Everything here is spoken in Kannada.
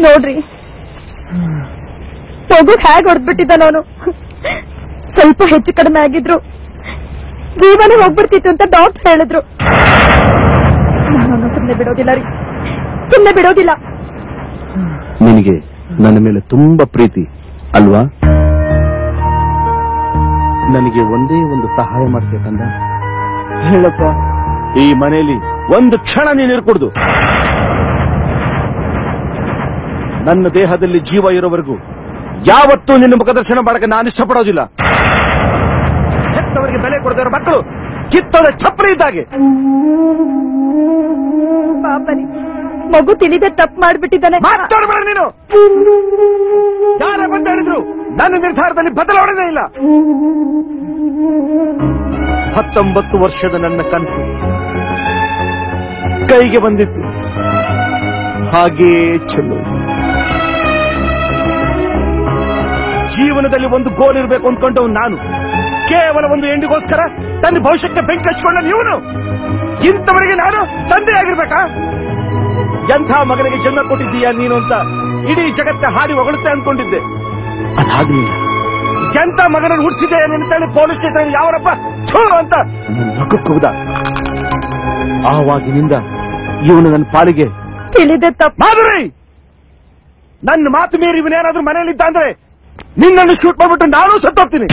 ನೋಡ್ರಿ ಮಗು ಹೇಗ್ ಹೊಡೆದ್ಬಿಟ್ಟಿದ್ದ ನಾನು ಸ್ವಲ್ಪ ಹೆಚ್ಚು ಕಡಿಮೆ ಆಗಿದ್ರು ಜೀವನ ಹೋಗ್ಬಿಡ್ತಿತ್ತು ಅಂತ ಡಾಕ್ಟರ್ ಹೇಳಿದ್ರು. ನಾನು ಸುಮ್ನೆ ಬಿಡೋದಿಲ್ಲ ರೀ, ಸುಮ್ನೆ ಬಿಡೋದಿಲ್ಲ. ನಿನಗೆ ನನ್ನ ಮೇಲೆ ತುಂಬಾ ಪ್ರೀತಿ ಅಲ್ವಾ? ನನಗೆ ಒಂದೇ ಒಂದು ಸಹಾಯ ಮಾಡ್ಬೇಕಂದ ಹೇಳಪ್ಪ. ಈ ಮನೆಯಲ್ಲಿ ಒಂದು ಕ್ಷಣ ನೀನು ಇರ್ಕೊಡ್ದು. ನನ್ನ ದೇಹದಲ್ಲಿ ಜೀವ ಇರೋವರೆಗೂ ಯಾವತ್ತೂ ನಿನ್ನ ಮುಖದರ್ಶನ ಮಾಡಕ್ಕೆ ನಾನು ಇಷ್ಟಪಡೋದಿಲ್ಲ. ಹೆತ್ತವರಿಗೆ ಬೆಲೆ ಕೊಡದಿರೋ ಮಕ್ಕಳು ಕಿತ್ತೋದ ಚಪ್ಪಲಿ ಇದ್ದಾಗೆ. ಪಾಪನಿ ಮಗು ತಿಳಿದೆ ತಪ್ಪು ಮಾಡ್ಬಿಟ್ಟಿದ್ದಾನೆ. ಮಾತಾಡಬೇಡ ನೀನು. ಯಾರೇ ಬಂದ ಹೇಳಿದ್ರು ನನ್ನ ನಿರ್ಧಾರದಲ್ಲಿ ಬದಲಾವಣೆ ಇಲ್ಲ. 19 ವರ್ಷದ ನನ್ನ ಕನಸು ಕೈಗೆ ಬಂದಿತ್ತು, ಹಾಗೇ ಚೆಲ್ಲೋ. ಜೀವನದಲ್ಲಿ ಒಂದು ಗೋಲ್ ಇರಬೇಕು ಅಂದ್ಕೊಂಡವ್ ನಾನು ಕೇವಲ ಒಂದು ಎಂಡಿಗೋಸ್ಕರ ತನ್ನ ಭವಿಷ್ಯಕ್ಕೆ ಬೆಂಕಿ ಹಚ್ಕೊಂಡ ನೀವನು. ಇಂಥವರಿಗೆ ನಾನು ತಂದೆ ಆಗಿರ್ಬೇಕಾ? ಎಂಥ ಮಗನಿಗೆ ಜನ್ಮ ಕೊಟ್ಟಿದ್ದೀಯಾ ನೀನು ಅಂತ ಇಡೀ ಜಗತ್ತೆ ಹಾಡಿ ಹೊಗಳುತ್ತೆ ಅನ್ಕೊಂಡಿದ್ದೆ. ಅದಾಗ್ಲಿಲ್ಲ. ಎಂಥ ಮಗನನ್ನು ಹುಟ್ಟಿಸಿದೆ ನಿನ್ನ ಪೊಲೀಸ್ ಸ್ಟೇಷನ್ ಯಾವರಪ್ಪ ಅಂತ ಮಗಕ್ಕೆ ಹೋದ. ಆವಾಗಿನಿಂದ ಇವನು ನನ್ನ ಪಾಲಿಗೆ ತಿಳಿದೆ ತಪ್ಪು. ಮಾಧುರಿ, ನನ್ನ ಮಾತು ಮೀರಿ ಇವನೇನಾದ್ರೂ ಮನೆಯಲ್ಲಿದ್ದ ಅಂದ್ರೆ ನಿನ್ನನ್ನು ಶೂಟ್ ಮಾಡ್ಬಿಟ್ಟು ನಾನು ಸತ್ತೋಗ್ತೀನಿ.